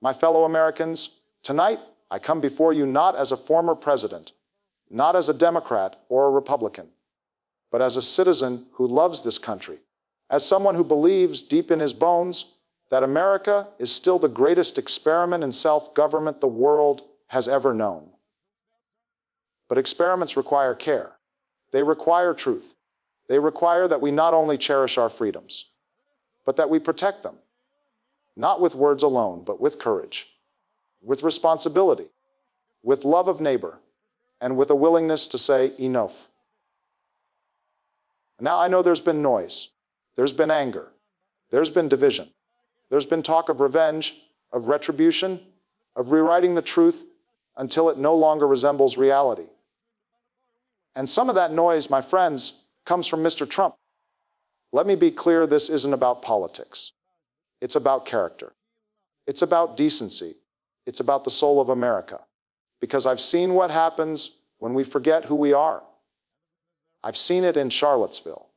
My fellow Americans, tonight I come before you not as a former president, not as a Democrat or a Republican, but as a citizen who loves this country, as someone who believes deep in his bones that America is still the greatest experiment in self-government the world has ever known. But experiments require care. They require truth. They require that we not only cherish our freedoms, but that we protect them, not with words alone, but with courage, with responsibility, with love of neighbor, and with a willingness to say enough. Now I know there's been noise, there's been anger, there's been division, there's been talk of revenge, of retribution, of rewriting the truth until it no longer resembles reality. And some of that noise, my friends, comes from Mr. Trump. Let me be clear, this isn't about politics. It's about character. It's about decency. It's about the soul of America. Because I've seen what happens when we forget who we are. I've seen it in Charlottesville.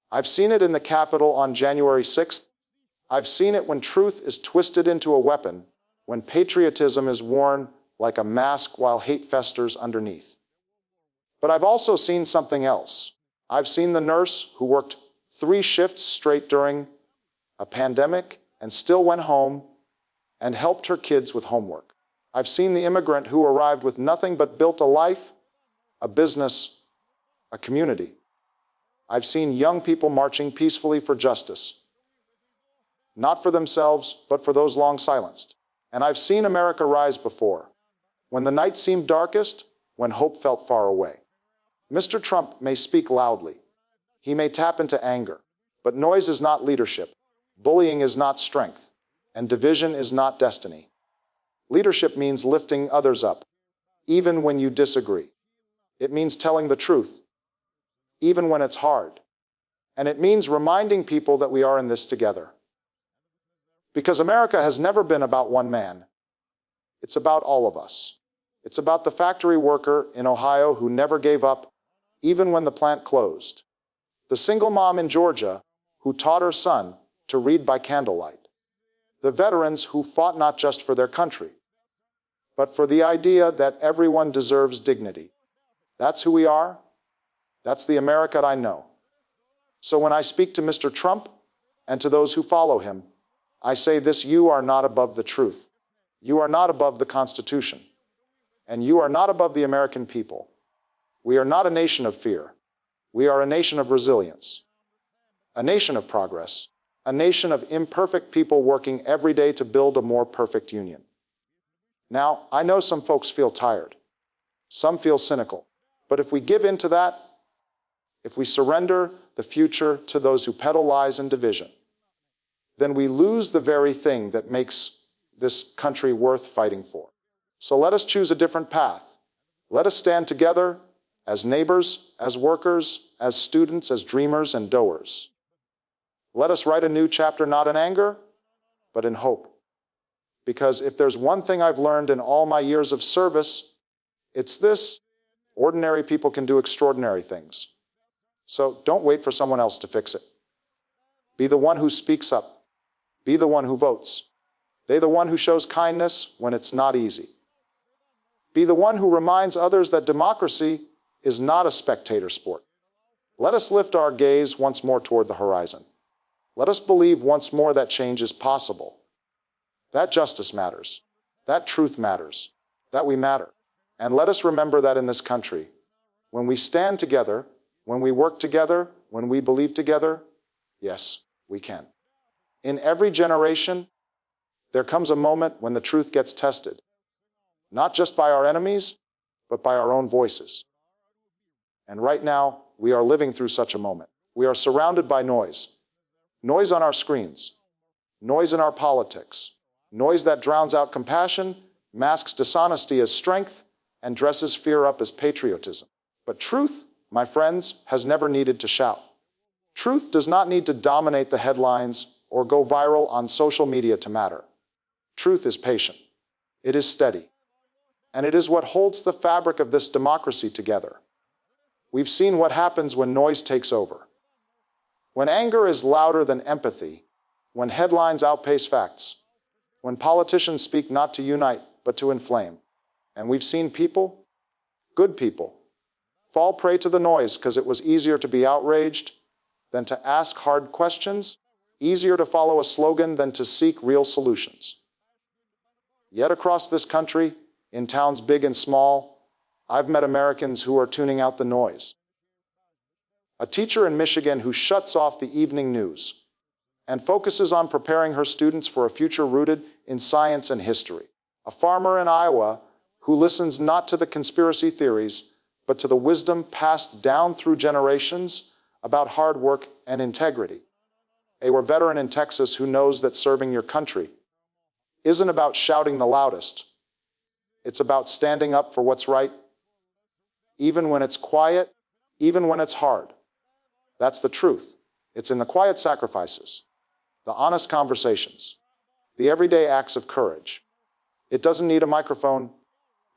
I've seen it in the Capitol on January 6th. I've seen it when truth is twisted into a weapon, when patriotism is worn like a mask while hate festers underneath. But I've also seen something else. I've seen the nurse who worked 3 shifts straight during a pandemic and still went home and helped her kids with homework. I've seen the immigrant who arrived with nothing but built a life, a business, a community. I've seen young people marching peacefully for justice, not for themselves, but for those long silenced. And I've seen America rise before, when the night seemed darkest, when hope felt far away. Mr. Trump may speak loudly. He may tap into anger, but noise is not leadership. Bullying is not strength, and division is not destiny. Leadership means lifting others up, even when you disagree. It means telling the truth, even when it's hard. And it means reminding people that we are in this together. Because America has never been about one man. It's about all of us. It's about the factory worker in Ohio who never gave up, even when the plant closed. The single mom in Georgia who taught her son to read by candlelight. The veterans who fought not just for their country, but for the idea that everyone deserves dignity. That's who we are. That's the America I know. So when I speak to Mr. Trump and to those who follow him, I say this: you are not above the truth. You are not above the Constitution. And you are not above the American people. We are not a nation of fear. We are a nation of resilience, a nation of progress, a nation of imperfect people working every day to build a more perfect union. Now, I know some folks feel tired. Some feel cynical. But if we give in to that, if we surrender the future to those who peddle lies and division, then we lose the very thing that makes this country worth fighting for. So let us choose a different path. Let us stand together as neighbors, as workers, as students, as dreamers and doers. Let us write a new chapter not in anger, but in hope. Because if there's one thing I've learned in all my years of service, it's this: ordinary people can do extraordinary things. So don't wait for someone else to fix it. Be the one who speaks up. Be the one who votes. Be the one who shows kindness when it's not easy. Be the one who reminds others that democracy is not a spectator sport. Let us lift our gaze once more toward the horizon. Let us believe once more that change is possible, that justice matters, that truth matters, that we matter. And let us remember that in this country, when we stand together, when we work together, when we believe together, yes, we can. In every generation, there comes a moment when the truth gets tested, not just by our enemies, but by our own voices. And right now, we are living through such a moment. We are surrounded by noise. Noise on our screens. Noise in our politics. Noise that drowns out compassion, masks dishonesty as strength, and dresses fear up as patriotism. But truth, my friends, has never needed to shout. Truth does not need to dominate the headlines or go viral on social media to matter. Truth is patient. It is steady. And it is what holds the fabric of this democracy together. We've seen what happens when noise takes over. When anger is louder than empathy, when headlines outpace facts, when politicians speak not to unite, but to inflame. And we've seen people, good people, fall prey to the noise because it was easier to be outraged than to ask hard questions, easier to follow a slogan than to seek real solutions. Yet across this country, in towns big and small, I've met Americans who are tuning out the noise. A teacher in Michigan who shuts off the evening news and focuses on preparing her students for a future rooted in science and history. A farmer in Iowa who listens not to the conspiracy theories, but to the wisdom passed down through generations about hard work and integrity. A veteran in Texas who knows that serving your country isn't about shouting the loudest. It's about standing up for what's right, even when it's quiet, even when it's hard. That's the truth. It's in the quiet sacrifices, the honest conversations, the everyday acts of courage. It doesn't need a microphone.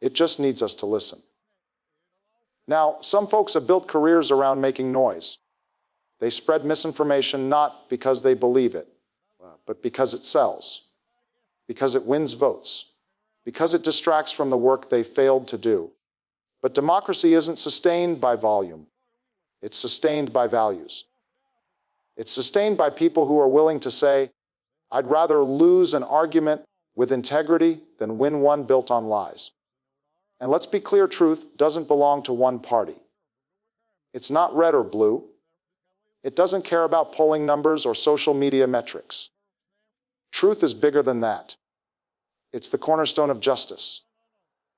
It just needs us to listen. Now, some folks have built careers around making noise. They spread misinformation not because they believe it, but because it sells, because it wins votes, because it distracts from the work they failed to do. But democracy isn't sustained by volume. It's sustained by values. It's sustained by people who are willing to say, I'd rather lose an argument with integrity than win one built on lies. And let's be clear, truth doesn't belong to one party. It's not red or blue. It doesn't care about polling numbers or social media metrics. Truth is bigger than that. It's the cornerstone of justice.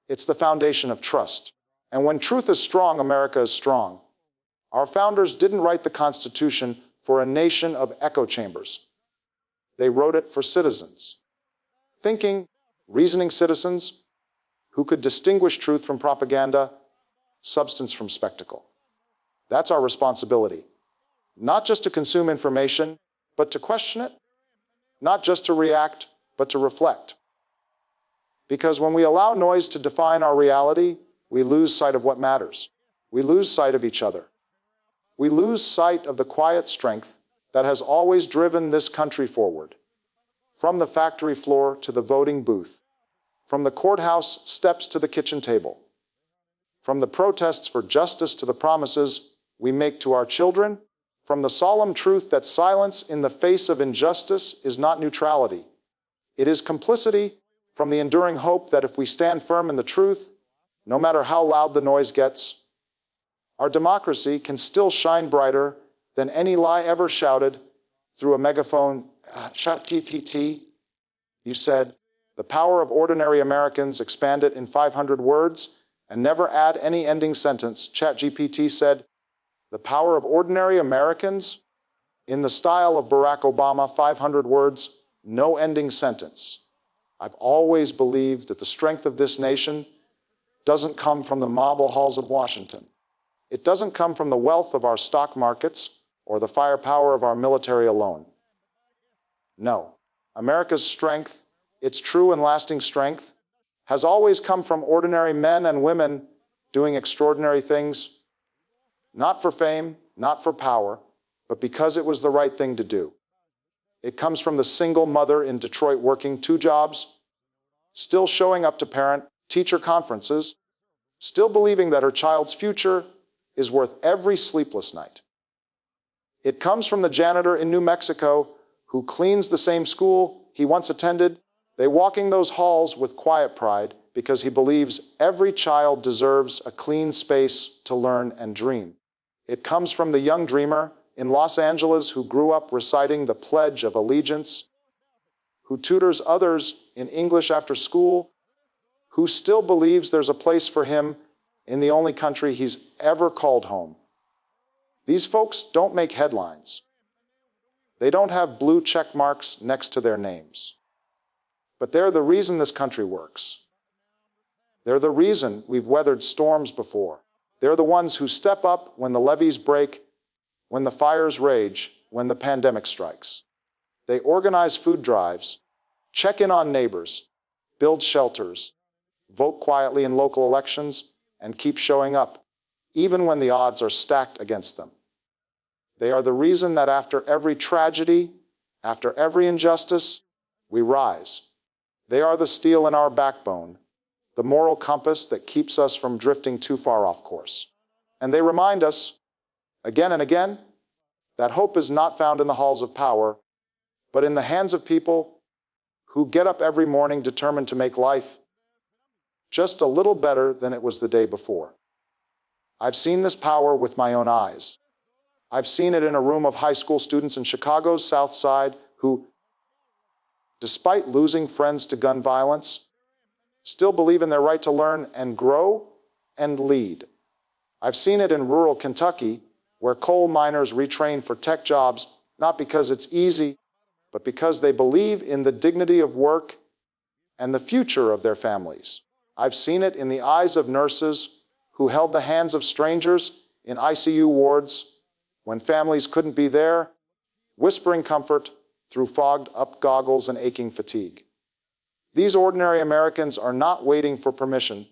It's the foundation of trust. And when truth is strong, America is strong. Our founders didn't write the Constitution for a nation of echo chambers. They wrote it for citizens. Thinking, reasoning citizens who could distinguish truth from propaganda, substance from spectacle. That's our responsibility. Not just to consume information, but to question it. Not just to react, but to reflect. Because when we allow noise to define our reality, we lose sight of what matters. We lose sight of each other. We lose sight of the quiet strength that has always driven this country forward. From the factory floor to the voting booth, from the courthouse steps to the kitchen table, from the protests for justice to the promises we make to our children, from the solemn truth that silence in the face of injustice is not neutrality. It is complicity, from the enduring hope that if we stand firm in the truth, no matter how loud the noise gets, our democracy can still shine brighter than any lie ever shouted through a megaphone. ChatGPT, you said, the power of ordinary Americans, expand it in 500 words and never add any ending sentence. ChatGPT said, the power of ordinary Americans, in the style of Barack Obama, 500 words, no ending sentence. I've always believed that the strength of this nation doesn't come from the marble halls of Washington. It doesn't come from the wealth of our stock markets or the firepower of our military alone. No, America's strength, its true and lasting strength, has always come from ordinary men and women doing extraordinary things, not for fame, not for power, but because it was the right thing to do. It comes from the single mother in Detroit working 2 jobs, still showing up to parent-teacher conferences, still believing that her child's future is worth every sleepless night. It comes from the janitor in New Mexico who cleans the same school he once attended, they walking those halls with quiet pride because he believes every child deserves a clean space to learn and dream. It comes from the young dreamer in Los Angeles who grew up reciting the Pledge of Allegiance, who tutors others in English after school, who still believes there's a place for him in the only country he's ever called home. These folks don't make headlines. They don't have blue check marks next to their names. But they're the reason this country works. They're the reason we've weathered storms before. They're the ones who step up when the levees break, when the fires rage, when the pandemic strikes. They organize food drives, check in on neighbors, build shelters, vote quietly in local elections, and keep showing up, even when the odds are stacked against them. They are the reason that after every tragedy, after every injustice, we rise. They are the steel in our backbone, the moral compass that keeps us from drifting too far off course. And they remind us, again and again, that hope is not found in the halls of power, but in the hands of people who get up every morning determined to make life just a little better than it was the day before. I've seen this power with my own eyes. I've seen it in a room of high school students in Chicago's South Side who, despite losing friends to gun violence, still believe in their right to learn and grow and lead. I've seen it in rural Kentucky, where coal miners retrain for tech jobs, not because it's easy, but because they believe in the dignity of work and the future of their families. I've seen it in the eyes of nurses who held the hands of strangers in ICU wards when families couldn't be there, whispering comfort through fogged-up goggles and aching fatigue. These ordinary Americans are not waiting for permission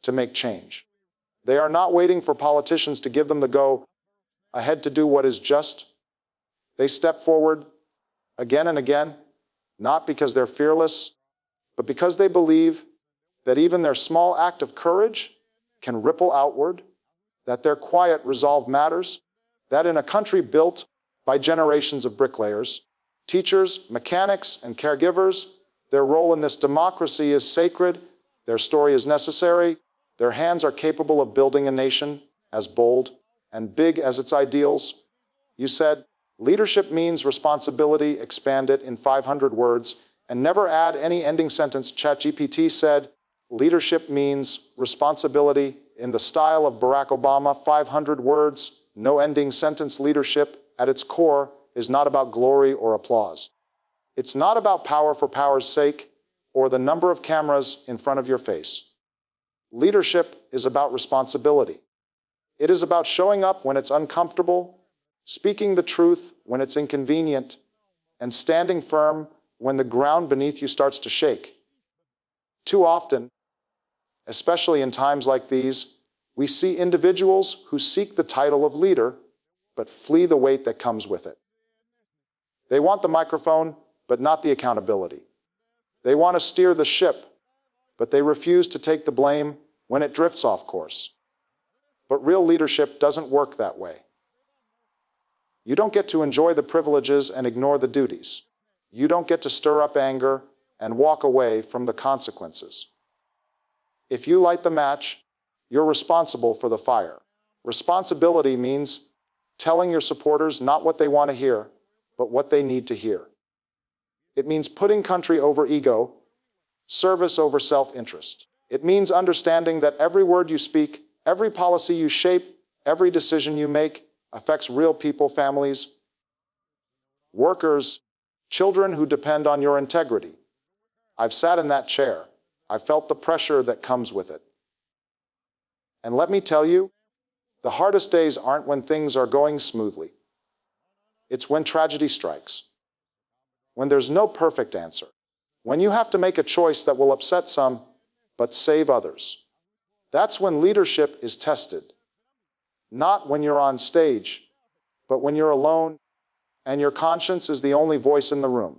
to make change. They are not waiting for politicians to give them the go-ahead to do what is just. They step forward again and again, not because they're fearless, but because they believe that even their small act of courage can ripple outward, that their quiet resolve matters, that in a country built by generations of bricklayers, teachers, mechanics, and caregivers, their role in this democracy is sacred, their story is necessary, their hands are capable of building a nation as bold and big as its ideals. You said, leadership means responsibility, expand it in 500 words, and never add any ending sentence. ChatGPT said, leadership means responsibility in the style of Barack Obama, 500 words, no ending sentence. Leadership, at its core, is not about glory or applause. It's not about power for power's sake or the number of cameras in front of your face. Leadership is about responsibility. It is about showing up when it's uncomfortable, speaking the truth when it's inconvenient, and standing firm when the ground beneath you starts to shake. Too often, especially in times like these, we see individuals who seek the title of leader, but flee the weight that comes with it. They want the microphone, but not the accountability. They want to steer the ship, but they refuse to take the blame when it drifts off course. But real leadership doesn't work that way. You don't get to enjoy the privileges and ignore the duties. You don't get to stir up anger and walk away from the consequences. If you light the match, you're responsible for the fire. Responsibility means telling your supporters not what they want to hear, but what they need to hear. It means putting country over ego, service over self-interest. It means understanding that every word you speak, every policy you shape, every decision you make affects real people, families, workers, children who depend on your integrity. I've sat in that chair. I've felt the pressure that comes with it. And let me tell you, the hardest days aren't when things are going smoothly. It's when tragedy strikes, when there's no perfect answer, when you have to make a choice that will upset some, but save others. That's when leadership is tested. Not when you're on stage, but when you're alone and your conscience is the only voice in the room.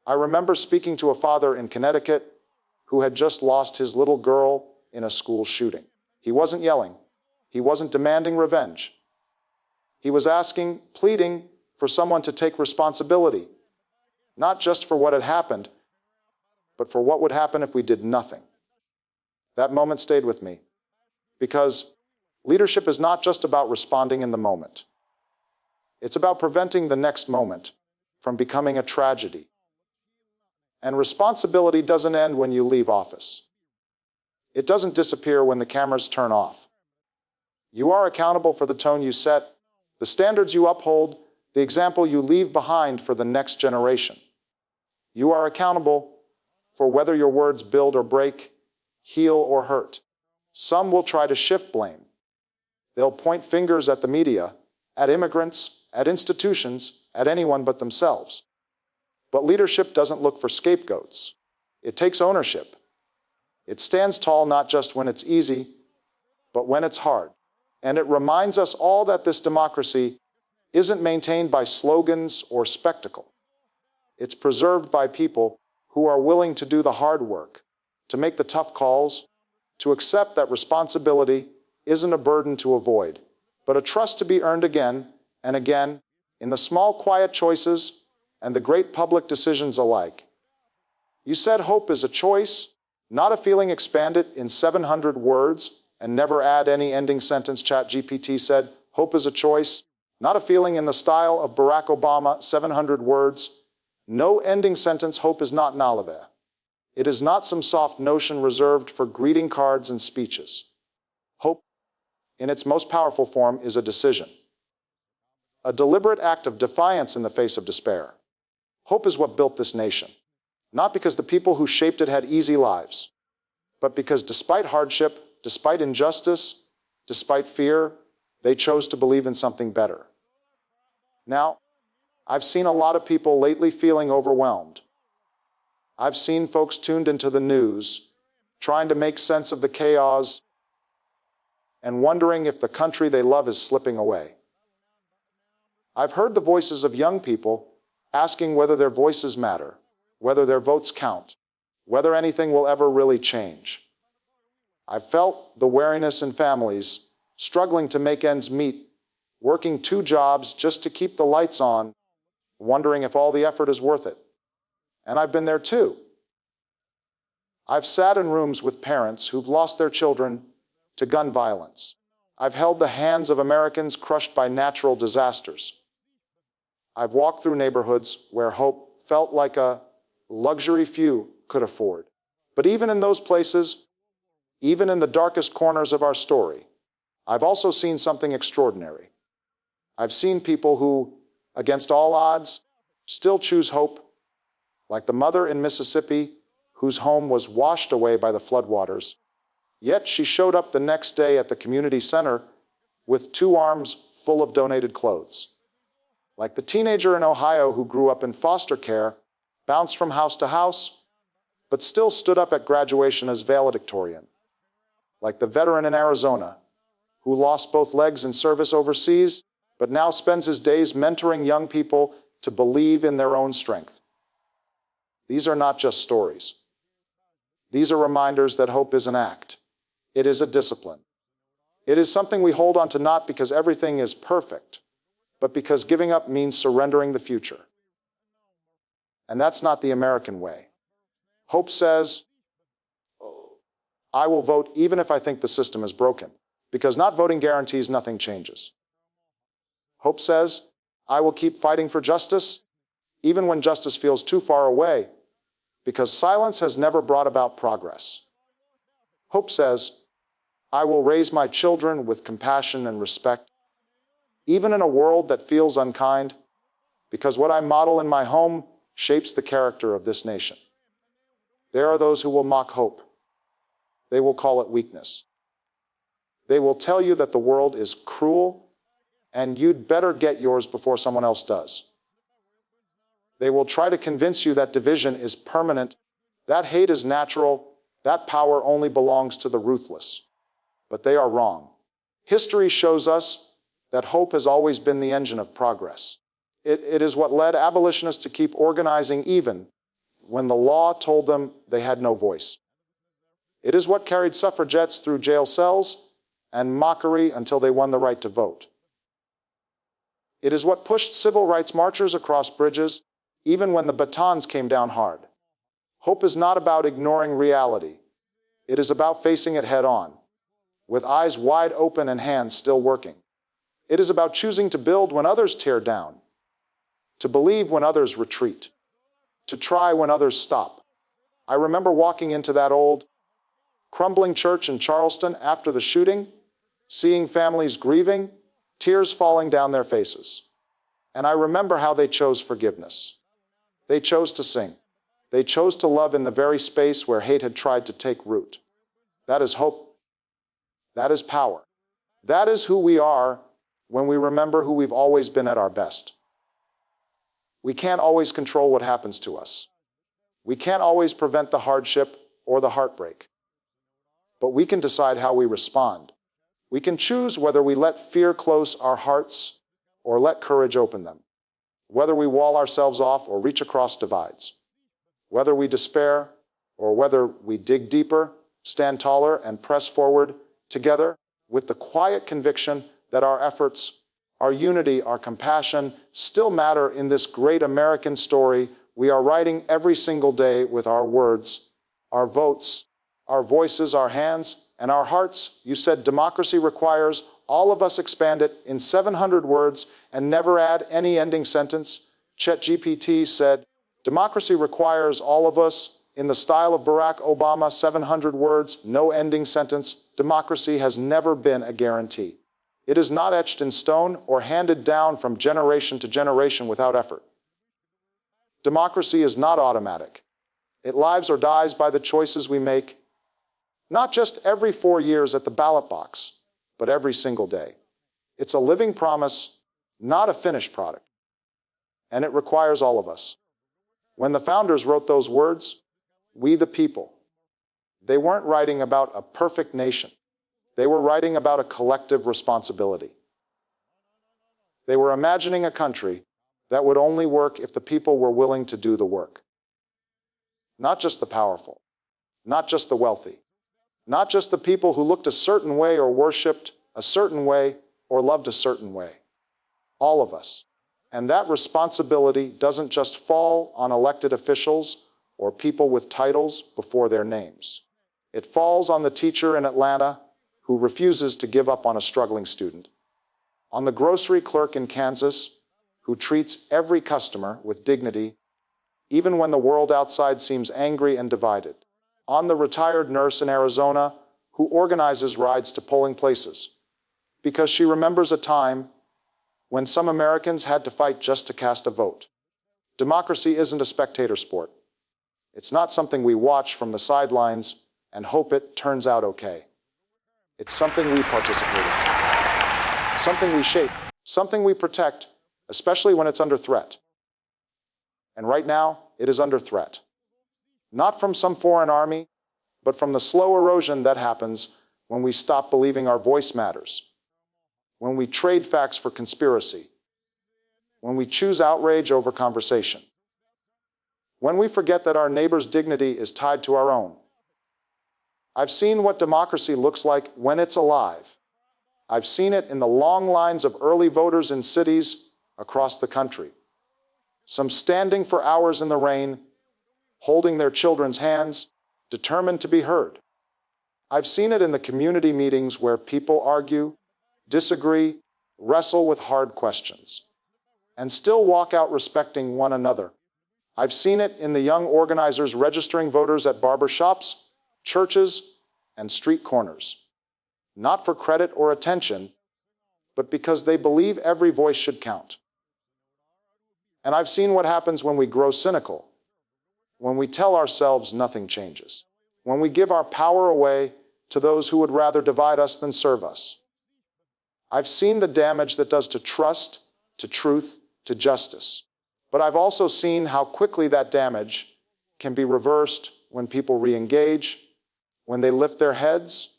I remember speaking to a father in Connecticut who had just lost his little girl in a school shooting. He wasn't yelling. He wasn't demanding revenge. He was asking, pleading for someone to take responsibility, not just for what had happened, but for what would happen if we did nothing. That moment stayed with me, because leadership is not just about responding in the moment. It's about preventing the next moment from becoming a tragedy. And responsibility doesn't end when you leave office. It doesn't disappear when the cameras turn off. You are accountable for the tone you set, the standards you uphold, the example you leave behind for the next generation. You are accountable for whether your words build or break, heal or hurt. Some will try to shift blame. They'll point fingers at the media, at immigrants, at institutions, at anyone but themselves. But leadership doesn't look for scapegoats. It takes ownership. It stands tall not just when it's easy, but when it's hard. And it reminds us all that this democracy isn't maintained by slogans or spectacle. It's preserved by people who are willing to do the hard work, to make the tough calls, to accept that responsibility isn't a burden to avoid, but a trust to be earned again and again in the small, quiet choices and the great public decisions alike. You said hope is a choice, not a feeling. Expand it in 700 words and never add any ending sentence. ChatGPT said hope is a choice, not a feeling, in the style of Barack Obama. 700 words. No ending sentence. Hope is not nalave. It is not some soft notion reserved for greeting cards and speeches. Hope, in its most powerful form, is a decision. A deliberate act of defiance in the face of despair. Hope is what built this nation. Not because the people who shaped it had easy lives, but because despite hardship, despite injustice, despite fear, they chose to believe in something better. Now, I've seen a lot of people lately feeling overwhelmed. I've seen folks tuned into the news, trying to make sense of the chaos and wondering if the country they love is slipping away. I've heard the voices of young people asking whether their voices matter, whether their votes count, whether anything will ever really change. I've felt the weariness in families struggling to make ends meet, working 2 jobs just to keep the lights on, wondering if all the effort is worth it. And I've been there too. I've sat in rooms with parents who've lost their children to gun violence. I've held the hands of Americans crushed by natural disasters. I've walked through neighborhoods where hope felt like a luxury few could afford. But even in those places, even in the darkest corners of our story, I've also seen something extraordinary. I've seen people who, against all odds, still choose hope, like the mother in Mississippi whose home was washed away by the floodwaters. Yet she showed up the next day at the community center with 2 arms full of donated clothes. Like the teenager in Ohio who grew up in foster care, bounced from house to house, but still stood up at graduation as valedictorian. Like the veteran in Arizona who lost both legs in service overseas, but now spends his days mentoring young people to believe in their own strength. These are not just stories. These are reminders that hope is an act. It is a discipline. It is something we hold on to not because everything is perfect, but because giving up means surrendering the future. And that's not the American way. Hope says, I will vote even if I think the system is broken, because not voting guarantees nothing changes. Hope says, I will keep fighting for justice, even when justice feels too far away, because silence has never brought about progress. Hope says, I will raise my children with compassion and respect, even in a world that feels unkind, because what I model in my home shapes the character of this nation. There are those who will mock hope. They will call it weakness. They will tell you that the world is cruel and you'd better get yours before someone else does. They will try to convince you that division is permanent, that hate is natural, that power only belongs to the ruthless. But they are wrong. History shows us that hope has always been the engine of progress. It is what led abolitionists to keep organizing even when the law told them they had no voice. It is what carried suffragettes through jail cells and mockery until they won the right to vote. It is what pushed civil rights marchers across bridges even when the batons came down hard. Hope is not about ignoring reality. It is about facing it head on, with eyes wide open and hands still working. It is about choosing to build when others tear down, to believe when others retreat, to try when others stop. I remember walking into that old, crumbling church in Charleston after the shooting, seeing families grieving, tears falling down their faces. And I remember how they chose forgiveness. They chose to sing. They chose to love in the very space where hate had tried to take root. That is hope. That is power. That is who we are when we remember who we've always been at our best. We can't always control what happens to us. We can't always prevent the hardship or the heartbreak. But we can decide how we respond. We can choose whether we let fear close our hearts or let courage open them, whether we wall ourselves off or reach across divides. Whether we despair or whether we dig deeper, stand taller and press forward together with the quiet conviction that our efforts, our unity, our compassion still matter in this great American story we are writing every single day with our words, our votes, our voices, our hands, and our hearts. You said democracy requires all of us expand it in 700 words and never add any ending sentence. ChatGPT said, democracy requires all of us in the style of Barack Obama, 700 words, no ending sentence. Democracy has never been a guarantee. It is not etched in stone or handed down from generation to generation without effort. Democracy is not automatic. It lives or dies by the choices we make, not just every 4 years at the ballot box, but every single day. It's a living promise, not a finished product. And it requires all of us. When the founders wrote those words, we the people, they weren't writing about a perfect nation. They were writing about a collective responsibility. They were imagining a country that would only work if the people were willing to do the work. Not just the powerful, not just the wealthy, not just the people who looked a certain way or worshipped a certain way or loved a certain way. All of us. And that responsibility doesn't just fall on elected officials or people with titles before their names. It falls on the teacher in Atlanta who refuses to give up on a struggling student, on the grocery clerk in Kansas who treats every customer with dignity, even when the world outside seems angry and divided, on the retired nurse in Arizona who organizes rides to polling places, because she remembers a time when some Americans had to fight just to cast a vote. Democracy isn't a spectator sport. It's not something we watch from the sidelines and hope it turns out okay. It's something we participate in, something we shape, something we protect, especially when it's under threat. And right now, it is under threat. Not from some foreign army, but from the slow erosion that happens when we stop believing our voice matters, when we trade facts for conspiracy, when we choose outrage over conversation, when we forget that our neighbor's dignity is tied to our own. I've seen what democracy looks like when it's alive. I've seen it in the long lines of early voters in cities across the country, some standing for hours in the rain, holding their children's hands, determined to be heard. I've seen it in the community meetings where people argue, disagree, wrestle with hard questions, and still walk out respecting one another. I've seen it in the young organizers registering voters at barbershops, churches, and street corners, not for credit or attention, but because they believe every voice should count. And I've seen what happens when we grow cynical, when we tell ourselves nothing changes, when we give our power away to those who would rather divide us than serve us. I've seen the damage that does to trust, to truth, to justice. But I've also seen how quickly that damage can be reversed when people re-engage, when they lift their heads,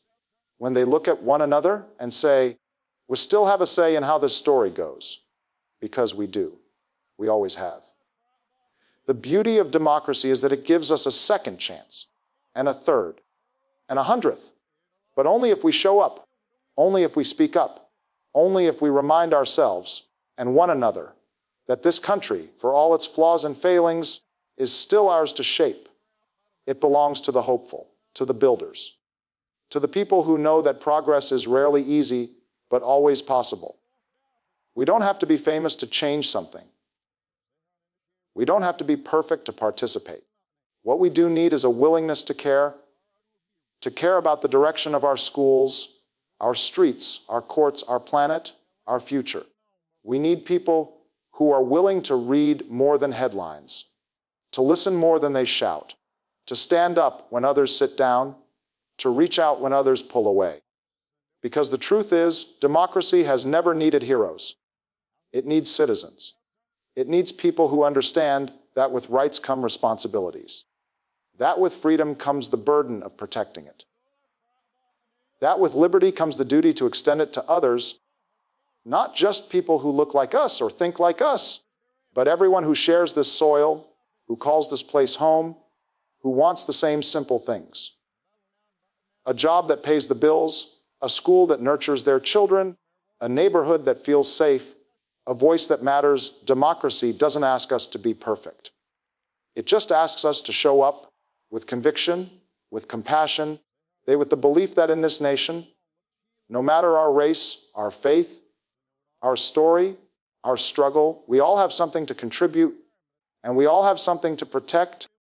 when they look at one another and say, we still have a say in how this story goes, because we do. We always have. The beauty of democracy is that it gives us a second chance, and a third, and 100th, but only if we show up, only if we speak up, only if we remind ourselves and one another that this country, for all its flaws and failings, is still ours to shape. It belongs to the hopeful, to the builders, to the people who know that progress is rarely easy, but always possible. We don't have to be famous to change something. We don't have to be perfect to participate. What we do need is a willingness to care about the direction of our schools, our streets, our courts, our planet, our future. We need people who are willing to read more than headlines, to listen more than they shout, to stand up when others sit down, to reach out when others pull away. Because the truth is, democracy has never needed heroes. It needs citizens. It needs people who understand that with rights come responsibilities. That with freedom comes the burden of protecting it. That with liberty comes the duty to extend it to others, not just people who look like us or think like us, but everyone who shares this soil, who calls this place home, who wants the same simple things. A job that pays the bills, a school that nurtures their children, a neighborhood that feels safe, a voice that matters. Democracy doesn't ask us to be perfect. It just asks us to show up with conviction, with compassion, with the belief that in this nation, no matter our race, our faith, our story, our struggle, we all have something to contribute, and we all have something to protect,